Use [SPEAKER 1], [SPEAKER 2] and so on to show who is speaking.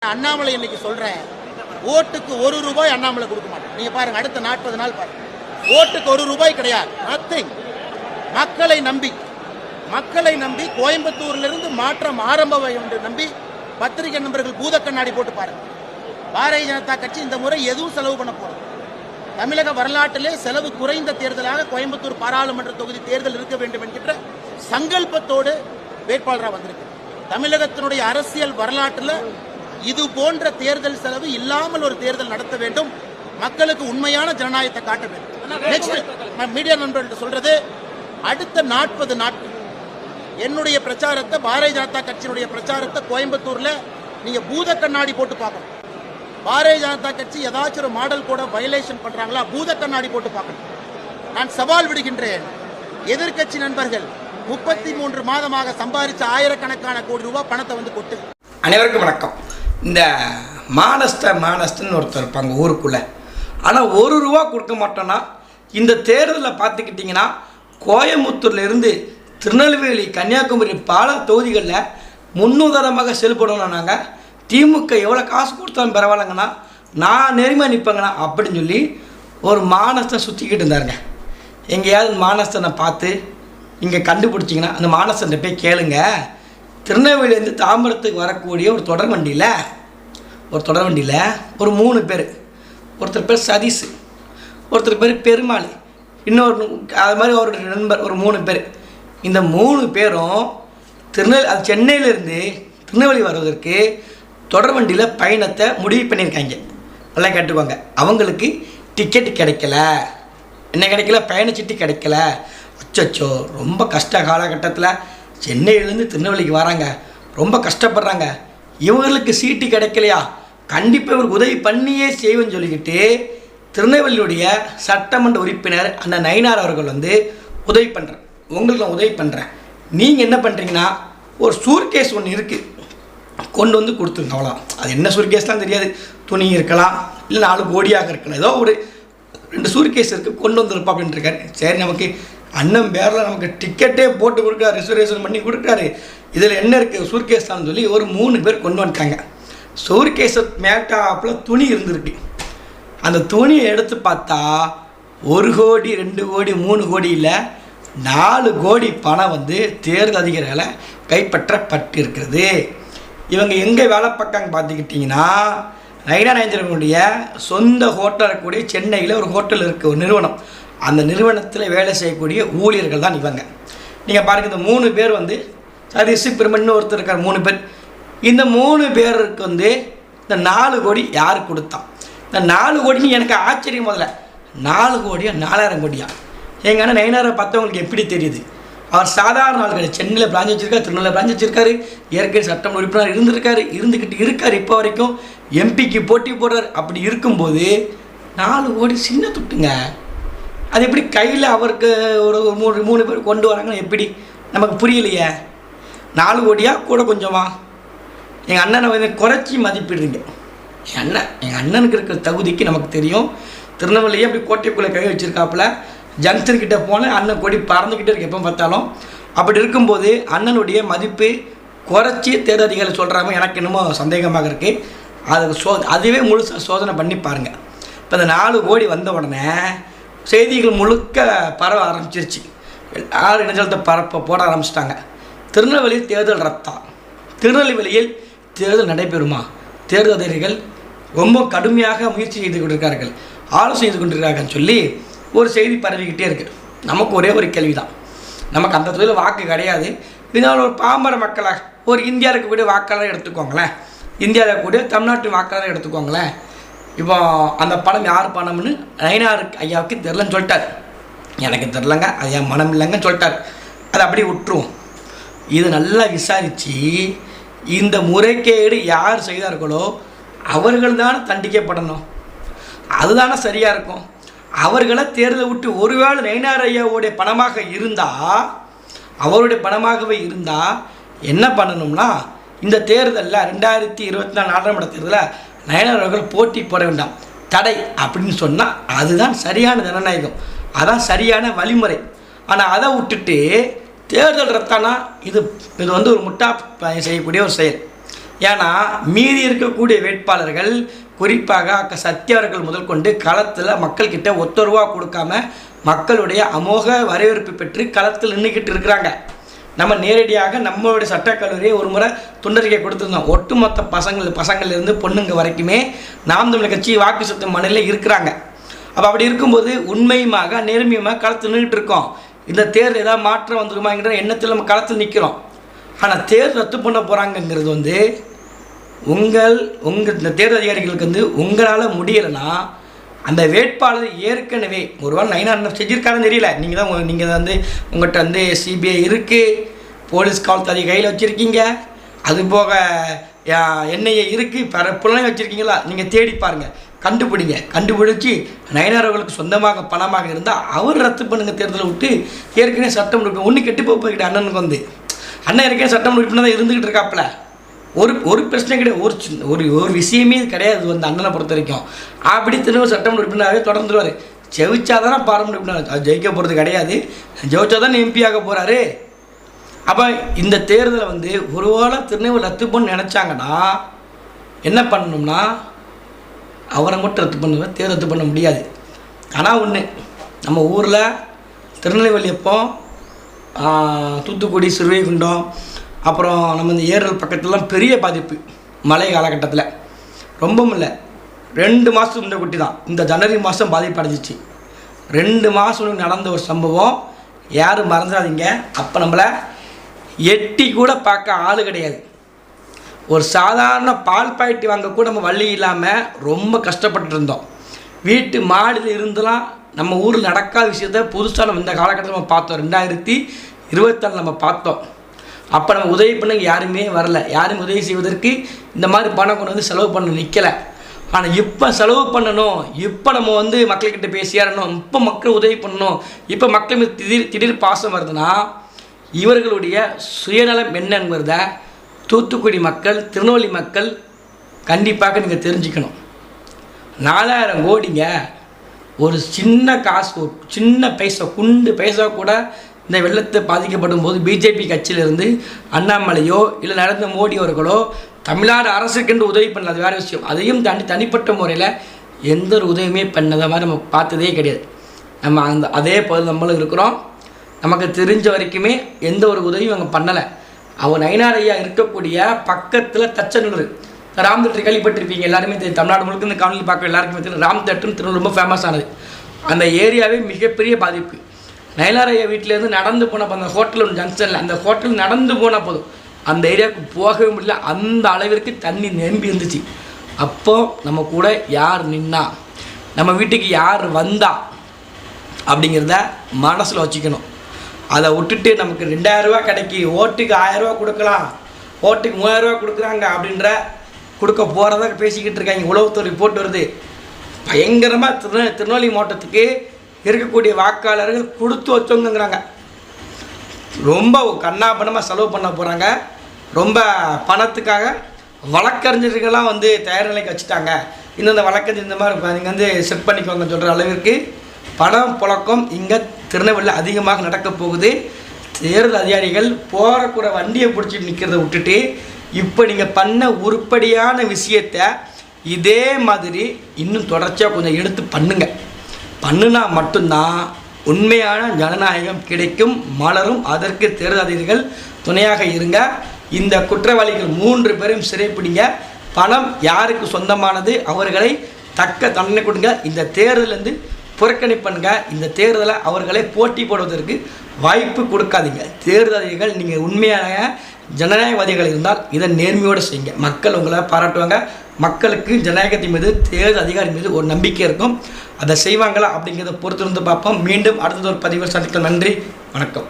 [SPEAKER 1] அண்ணாமலை இன்னைக்கு சொல்றேன், ஓட்டுக்கு ₹1 அண்ணாமலை கொடுக்க மாட்டேன். நீங்க பாருங்க, அடுத்த 40 நாள் பாருங்க, ஓட்டுக்கு ₹1 கிடையாது, நத்திங். மக்களை நம்பி கோயம்புத்தூர்ல இருந்து மாற்றம் ஆரம்பம் என்று நம்பி பத்திரிகை நண்பர்கள் பூத கண்ணாடி போட்டு பாருங்க. பாரதிய ஜனதா கட்சி இந்த முறை எதுவும் செலவு பண்ண போறது. தமிழக வரலாற்றிலே செலவு குறைந்த தேர்தலாக கோயம்புத்தூர் பாராளுமன்ற தொகுதி தேர்தல் இருக்க வேண்டும் என்கின்ற சங்கல்பத்தோடு வேட்பாளராக வந்திருக்கு. தமிழகத்தினுடைய அரசியல் வரலாற்றில் இது போன்ற தேர்தல் செலவு இல்லாமல் ஒரு தேர்தல் நடத்த வேண்டும். மக்களுக்கு உண்மையான ஜனநாயகத்தை காட்ட வேண்டும். நெக்ஸ்ட் மீடியா நண்பர்கள் சொல்றது, அடுத்த 40 நாட்கள் என்னுடைய பிரச்சாரத்தை, பாரதிய ஜனதா கட்சியினுடைய பிரச்சாரத்தை கோயம்புத்தூர்ல நீங்க பூத கண்ணாடி போட்டு பார்க்கணும். பாரதிய ஜனதா கட்சி ஏதாச்சும் ஒரு மாடல் கூட வயலேஷன் பண்றாங்களா, பூத கண்ணாடி போட்டு பார்க்கணும். நான் சவால் விடுகின்றேன், எதிர்கட்சி நண்பர்கள் 33 மாதமாக சம்பாதிச்ச ஆயிரக்கணக்கான கோடி ரூபாய் பணத்தை வந்து கொட்டு.
[SPEAKER 2] அனைவருக்கும் வணக்கம். இந்த மானஸ்தன்னு ஒருத்தர் இருப்பாங்க ஊருக்குள்ளே, ஆனால் ₹1 கொடுக்க மாட்டோன்னா இந்த தேர்தலில் பார்த்துக்கிட்டிங்கன்னா கோயம்புத்தூர்லேருந்து திருநெல்வேலி, கன்னியாகுமரி பல தொகுதிகளில் முன்னுதாரணமாக செயல்படணும். நாங்கள் திமுக எவ்வளோ காசு கொடுத்தாலும் பரவாயில்லைங்கண்ணா, நான் நெருமையாக நிற்பேங்கண்ணா அப்படின்னு சொல்லி ஒரு மானஸ்தன் சுற்றிக்கிட்டு இருந்தாருங்க. எங்கேயாவது மானஸ்தனை பார்த்து இங்கே கண்டுபிடிச்சிங்கன்னா அந்த மானஸ்தன் போய் கேளுங்க. திருநெல்வேலியிலேருந்து தாம்பரத்துக்கு வரக்கூடிய ஒரு தொடர் வண்டியில் ஒரு 3 பேர், ஒருத்தர் பேர் சதீஷ், ஒருத்தர் பேர் பெருமாள், இன்னொரு அது மாதிரி அவருடைய நண்பர், ஒரு 3 பேர். இந்த 3 பேரும் சென்னையிலேருந்து திருநெல்வேலி வருவதற்கு தொடர் வண்டியில் பயணத்தை முடிவு பண்ணியிருக்காங்க. நல்லா கேட்டுக்கோங்க. அவங்களுக்கு டிக்கெட்டு கிடைக்கல, என்ன கிடைக்கல, பயணச்சீட்டு கிடைக்கல. அச்சோ, ரொம்ப கஷ்ட காலகட்டத்தில் சென்னையிலேருந்து திருநெல்வேலிக்கு வராங்க, ரொம்ப கஷ்டப்படுறாங்க. இவங்களுக்கு சீட்டு கிடைக்கலையா, கண்டிப்பாக இவருக்கு உதவி பண்ணியே செய்வேன்னு சொல்லிக்கிட்டு திருநெல்வேலியுடைய சட்டமன்ற உறுப்பினர் அண்ணன் நயினார் அவர்கள் வந்து உதவி பண்ணுறேன், உங்களுக்கு நான் உதவி பண்ணுறேன். நீங்கள் என்ன பண்ணுறீங்கன்னா, ஒரு சூர்கேஸ் ஒன்று இருக்குது, கொண்டு வந்து கொடுத்துருங்க. அவ்வளோ. அது என்ன சூர்கேஸ்லாம் தெரியாது, துணி இருக்கலாம், இல்லை 4 கோடியாக இருக்கலாம், ஏதோ ஒரு 2 சூர்கேஸ் இருக்குது, கொண்டு வந்துருப்பா அப்படின்ட்டு இருக்காரு. சரி, நமக்கு அண்ணன் பேரில் நமக்கு டிக்கெட்டே போட்டு கொடுக்காரு, ரிசர்வேஷன் பண்ணி கொடுக்காரு, இதில் என்ன இருக்குது சூர்கேஸ் தான் சொல்லி ஒரு 3 பேர் கொண்டு வந்துட்டாங்க. சூர்கேஸை மேட்டாப்பில் துணி இருந்திருக்கு. அந்த துணியை எடுத்து பார்த்தா 1 கோடி 2 கோடி 3 கோடி இல்லை, 4 கோடி பணம் வந்து தேர்தல் அதிகாரிகளை கைப்பற்றப்பட்டு இருக்கிறது. இவங்க எங்கே வேலை பார்க்காங்க பார்த்துக்கிட்டிங்கன்னா, நயினாரேந்திரனுடைய சொந்த ஹோட்டல் இருக்கக்கூடிய சென்னையில் ஒரு ஹோட்டல் இருக்குது, ஒரு நிறுவனம். அந்த நிறுவனத்தில் வேலை செய்யக்கூடிய ஊழியர்கள் தான் இவங்க. நீங்கள் பாருங்கள், இந்த 3 பேர் வந்து சதீஷ், பெருமன்னு ஒருத்தர் இருக்கார், 3 பேர். இந்த 3 பேருக்கு வந்து இந்த 4 கோடி யார் கொடுத்தான்? இந்த 4 கோடின்னு எனக்கு ஆச்சரியம். முதல்ல 4 கோடியா 4000 கோடியா? எங்கள் அண்ணன் நயினாரை பார்த்தவங்களுக்கு எப்படி தெரியுது? அவர் சாதாரண ஆள் கிடையாது. சென்னையில் பிராஞ்ச் வச்சுருக்காரு, திருநெல்வேலியில் பிராஞ்ச் வச்சுருக்காரு, ஏற்கனவே சட்டமன்ற உறுப்பினர் இருந்துக்கிட்டு இருக்கார், இப்போ வரைக்கும் எம்பிக்கு போட்டி போடுறார். அப்படி இருக்கும்போது 4 கோடி சின்ன துட்டுங்க. அது எப்படி கையில் அவருக்கு ஒரு 3 பேர் கொண்டு வராங்கன்னு எப்படி நமக்கு புரியலையே. 4 கோடியா கூட கொஞ்சமா? எங்கள் அண்ணனை வந்து குறைச்சி மதிப்பிடுறீங்க. எங்கள் அண்ணனுக்கு இருக்கிற தகுதிக்கு நமக்கு தெரியும். திருநெல்வேலியே அப்படி கோட்டைக்குள்ளே கை வச்சுருக்காப்புல, ஜங்ஷன்கிட்ட போன அண்ணன் கொடி பறந்துக்கிட்டே இருக்கு எப்போ பார்த்தாலும். அப்படி இருக்கும்போது அண்ணனுடைய மதிப்பு குறைச்சி தேர்தல் அதிகாரிகள் சொல்கிறாங்க. எனக்கு இன்னமும் சந்தேகமாக இருக்குது. அதுவே முழுசாக சோதனை பண்ணி பாருங்கள். இப்போ இந்த 4 கோடி வந்த உடனே செய்திகள் முழுக்க பரவ ஆரம்பிச்சிருச்சு. எல்லாரும் இணையதளத்தை போட ஆரம்பிச்சிட்டாங்க. திருநெல்வேலியில் தேர்தல் ரத்தம், திருநெல்வேலியில் தேர்தல் நடைபெறுமா? தேர்தல் அதிகாரிகள் ரொம்ப கடுமையாக முயற்சி செய்து கொண்டிருக்கார்கள், ஆலோசனை செய்து கொண்டிருக்காங்கன்னு சொல்லி ஒரு செய்தி பரவிக்கிட்டே இருக்குது. நமக்கு ஒரே ஒரு கேள்வி தான், நமக்கு அந்த தொழில் வாக்கு கிடையாது. இதனால் ஒரு பாமர மக்களாக, ஒரு இந்தியாவில் இருக்கக்கூடிய வாக்காளரை எடுத்துக்கோங்களேன், இந்தியாவில் இருக்கக்கூடிய தமிழ்நாட்டு வாக்காளரை எடுத்துக்கோங்களேன். இப்போ அந்த பணம் யார் பணம்னு நயினார் ஐயாவுக்கு தெரிலன்னு சொல்லிட்டார். எனக்கு தெரிலங்க, அது என் மனம் இல்லைங்கன்னு சொல்லிட்டார். அதை அப்படியே விட்டுருவோம். இது நல்லா விசாரித்து இந்த முறைகேடு யார் செய்தார்களோ அவர்கள் தானே தண்டிக்கப்படணும். அதுதானே சரியாக இருக்கும். அவர்களை தேர்தலை விட்டு, ஒருவேளை நயினார் ஐயாவுடைய பணமாக இருந்தால், அவருடைய பணமாகவே இருந்தால் என்ன பண்ணணும்னா, இந்த தேர்தலில் 2024 நாடாளுமன்ற தேர்தலில் நயினார் அவர்கள் போட்டி போட வேண்டாம், தடை அப்படின்னு சொன்னால் அதுதான் சரியான ஜனநாயகம், அதான் சரியான வழிமுறை. ஆனால் அதை விட்டுட்டு தேர்தல் ரத்தானா இது வந்து ஒரு முட்டா செய்யக்கூடிய ஒரு செயல். ஏன்னா மீதி இருக்கக்கூடிய வேட்பாளர்கள் குறிப்பாக சத்யா அவர்கள் முதல் கொண்டு களத்தில் மக்கள்கிட்ட ₹1 கொடுக்காம மக்களுடைய அமோக வரவேற்பு பெற்று களத்தில் நின்றுக்கிட்டு இருக்கிறாங்க. நம்ம நேரடியாக நம்மளுடைய சட்டக்கல்லூரியை ஒரு முறை துண்டறிக்கை கொடுத்துருந்தோம். ஒட்டுமொத்த பசங்கள்லேருந்து பொண்ணுங்க வரைக்குமே நாம் தமிழர் கட்சி வாக்கு சத்து மண்ணில் இருக்கிறாங்க. அப்போ அப்படி இருக்கும்போது உண்மையுமாக நேர்மையுமாக களத்தில் நின்றுட்டு இருக்கோம். இந்த தேர்தல் ஏதாவது மாற்றம் வந்துருமாங்கிற எண்ணத்தில் நம்ம களத்தில் நிற்கிறோம். ஆனால் தேர்தல் ரத்து பண்ண போகிறாங்கங்கிறது உங்கள் இந்த தேர்தல் அதிகாரிகளுக்கு உங்களால் முடியலைன்னா அந்த வேட்பாளர் ஏற்கனவே ஒருவேளை நயினார் செஞ்சுருக்காருன்னு தெரியல. நீங்கள் தான் உங்கள்கிட்ட சிபிஐ இருக்குது, போலீஸ் காவல்துறை கையில் வச்சுருக்கீங்க, அதுபோக என்ஐஏ இருக்குது, புலனை வச்சுருக்கீங்களா? நீங்கள் தேடி பாருங்கள், கண்டுபிடிச்சி நயினார் அவர்களுக்கு சொந்தமாக பணமாக இருந்தால் அவர் ரத்து பண்ணுங்க தேர்தலை விட்டு. ஏற்கனவே சட்டம் உறுப்பினர் ஒன்று கெட்டு போய்கிட்ட அண்ணனுக்கு அண்ணன் ஏற்கனவே சட்டம் உறுப்பினர் தான் இருந்துக்கிட்டு இருக்காப்புல. ஒரு பிரச்சனை கிடையாது, ஒரு விஷயமே கிடையாது அண்ணனை பொறுத்த வரைக்கும். அப்படி திரும்ப சட்டம் உறுப்பினராகவே தொடர்ந்துருவார். ஜெயிச்சாதானே பாராளுமன்ற உறுப்பினர், அது ஜெயிக்க போகிறது கிடையாது, ஜெயிச்சாதான் எம்பி ஆக போகிறாரு. அப்போ இந்த தேர்தலை ஒருவேளை திருநெல்வேலி ரத்து பண்ண நினச்சாங்கன்னா என்ன பண்ணணும்னா அவரை மட்டும் ரத்து பண்ணுவேன், தேர்தல் ரத்து பண்ண முடியாது. ஆனால் ஒன்று, நம்ம ஊரில் திருநெல்வேலி அப்போ தூத்துக்குடி ஸ்ரீவைகுண்டம் அப்புறம் நம்ம இந்த ஏரல் பக்கத்துலலாம் பெரிய பாதிப்பு மழை காலகட்டத்தில் ரொம்பவும் இல்லை. 2 மாதத்துக்கு முன்ன குட்டி தான் இந்த ஜனவரி மாதம் பாதிப்பு அடைஞ்சிச்சு. 2 மாதம் நடந்த ஒரு சம்பவம் யாரும் மறந்துடாதீங்க. அப்போ நம்மளை எட்டி கூட பார்க்க ஆள் கிடையாது. ஒரு சாதாரண பால் பாக்கெட் வாங்க கூட நம்ம வழி இல்லாமல் ரொம்ப கஷ்டப்பட்டு இருந்தோம். வீட்டு மாடியில் இருந்தெல்லாம் நம்ம ஊரில் நடக்காத விஷயத்த புதுசாக நம்ம இந்த காலகட்டத்தில் நம்ம பார்த்தோம். 2024 நம்ம பார்த்தோம். அப்போ நம்ம உதவி பண்ண யாருமே வரல, யாரும் உதவி செய்வதற்கு இந்த மாதிரி பணம் கொண்டு செலவு பண்ண நிற்கலை. ஆனால் இப்போ செலவு பண்ணணும், இப்போ நம்ம மக்கள்கிட்ட பேசியாரணும், இப்போ மக்கள் உதவி பண்ணணும், இப்போ மக்கள் மீது திடீர் பாசம் வருதுன்னா இவர்களுடைய சுயநலம் என்னங்கிறத தூத்துக்குடி மக்கள், திருநெல்வேலி மக்கள் கண்டிப்பாக நீங்கள் தெரிஞ்சுக்கணும். 4000 கோடிங்க, ஒரு சின்ன காசு, ஒரு சின்ன பைசா, குண்டு பைசா கூட இந்த வெள்ளத்தை பாதிக்கப்படும் போது பிஜேபி கட்சியிலிருந்து அண்ணாமலையோ இல்லை நரேந்திர மோடி அவர்களோ தமிழ்நாடு அரசுக்கென்று உதவி பண்ணல, அது வேறு விஷயம். அதையும் தாண்டி தனிப்பட்ட முறையில் எந்த ஒரு உதவியுமே பண்ணதை மாதிரி நம்ம பார்த்ததே கிடையாது. நம்ம அதே போல் நம்மளும் இருக்கிறோம். நமக்கு தெரிஞ்ச வரைக்குமே எந்த ஒரு உதவியும் அவங்க பண்ணலை. அவர் நயினார் ஐயா இருக்கக்கூடிய பக்கத்தில் தச்சனூர் ராம் தேட்டர் கேள்விப்பட்டிருப்பீங்க எல்லாருமே தெரியும். தமிழ்நாடு முழுக்க இந்த காணொலி பார்க்க எல்லாருக்குமே தெரியும். ராம் தேட்டர்னு திரும்ப ரொம்ப ஃபேமஸ் ஆனது. அந்த ஏரியாவே மிகப்பெரிய பாதிப்பு. நயினார் ஐயா வீட்டிலேருந்து நடந்து போனப்போ அந்த ஹோட்டல் ஒன்று ஜங்ஷனில், அந்த ஹோட்டல் நடந்து போனால் போதும், அந்த ஏரியாவுக்கு போகவே முடியல, அந்த அளவிற்கு தண்ணி நிரம்பி இருந்துச்சு. அப்போது நம்ம கூட யார் நின்னா, நம்ம வீட்டுக்கு யார் வந்தா அப்படிங்கிறத மனசில் வச்சுக்கணும். அதை விட்டுட்டு நமக்கு 2000 ரூபா கிடைக்கி, ஓட்டுக்கு 1000 ரூபா கொடுக்கலாம், ஓட்டுக்கு 3000 ரூபா கொடுக்குறாங்க அப்படின்ற கொடுக்க போகிறத பேசிக்கிட்டு இருக்காங்க. உளவுத்துறை ரிப்போர்ட் வருது. பயங்கரமாக திருநெல்வேலி மாவட்டத்துக்கு இருக்கக்கூடிய வாக்காளர்கள் கொடுத்து வச்சவங்கிறாங்க. ரொம்ப கண்ணாபண்ணமாக செலவு பண்ண போகிறாங்க. ரொம்ப பணத்துக்காக வழக்கறிஞர்கள்லாம் தயார் நிலைக்கு வச்சுட்டாங்க. இந்த வழக்கறிஞர் இந்த மாதிரி நீங்கள் செட் பண்ணிக்கோங்க சொல்கிற அளவிற்கு பணம் புழக்கம் இங்கே திருநெல்வேலியில் அதிகமாக நடக்கப் போகுது. தேர்தல் அதிகாரிகள் போகிறக்கூட வண்டியை பிடிச்சி நிற்கிறத விட்டுட்டு இப்போ நீங்கள் பண்ண உருப்படியான விஷயத்தை இதே மாதிரி இன்னும் தொடர்ச்சியாக கொஞ்சம் எடுத்து பண்ணுனா மட்டும்தான் உண்மையான ஜனநாயகம் கிடைக்கும், மலரும். அதற்கு தேர்தல் அதிகாரிகள் துணையாக இருங்க. இந்த குற்றவாளிகள் 3 பேரும் சிறைப்பிடிங்க. பணம் யாருக்கு சொந்தமானது அவர்களை தக்க தண்டனை கொடுங்க. இந்த தேர்தலேருந்து புறக்கணிப்புங்க. இந்த தேர்தலை அவர்களை போட்டி போடுவதற்கு வாய்ப்பு கொடுக்காதீங்க. தேர்தல் அதிகாரிகள் நீங்கள் உண்மையான ஜனநாயகவாதிகள் இருந்தால் இதை நேர்மையோடு செய்யுங்க. மக்கள் உங்களை பாராட்டுவாங்க. மக்களுக்கு ஜனநாயகத்தின் மீது, தேர்தல் அதிகாரி மீது ஒரு நம்பிக்கை இருக்கும். அதை செய்வாங்களா அப்படிங்கிறத பொறுத்திருந்து பார்ப்போம். மீண்டும் அடுத்தது ஒரு பதிவில் சந்திக்கலாம். நன்றி, வணக்கம்.